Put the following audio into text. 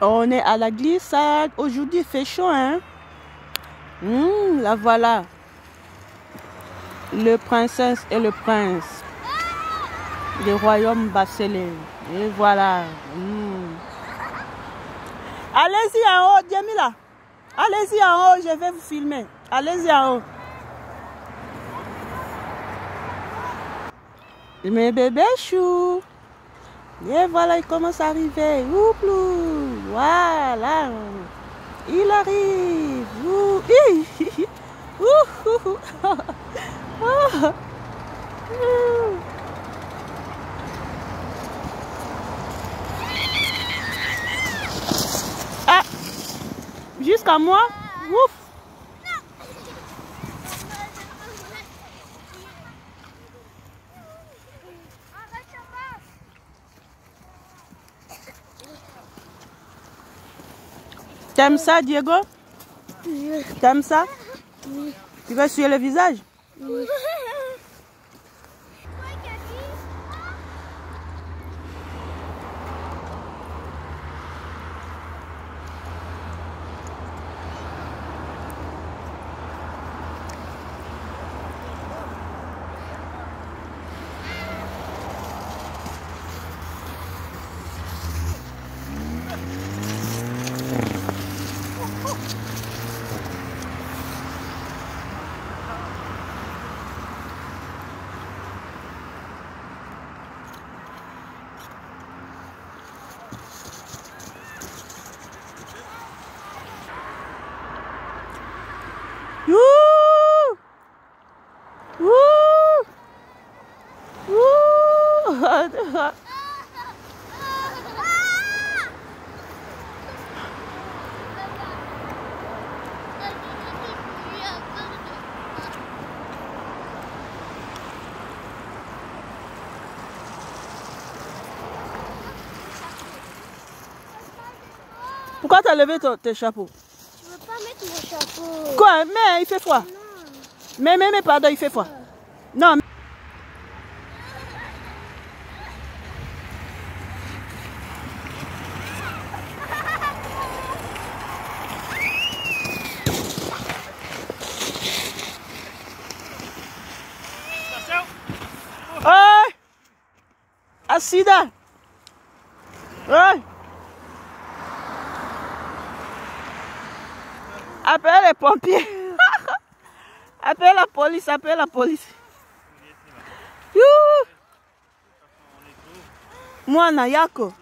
On est à la glissade. Aujourd'hui, il fait chaud, hein? La voilà. Le princesse et le prince. Le royaume Basselé. Et voilà. Allez-y en haut, Djamila. Allez-y en haut, je vais vous filmer. Allez-y en haut. Mes bébés choux. Et voilà, il commence à arriver. Ouplou. Voilà. Il arrive. Ah, jusqu'à moi. Ouf. T'aimes ça, Diego? Oui. T'aimes ça? Oui. Tu veux suer le visage? Oui. Pourquoi tu as levé tes chapeaux? Je veux pas mettre mon chapeau. Quoi? Mais il fait froid. Non. Mais pardon, il fait froid. Non. Oh! Accident! Oh! Appelle les pompiers! Appelle la police, appelle la police! Moi, Nayako!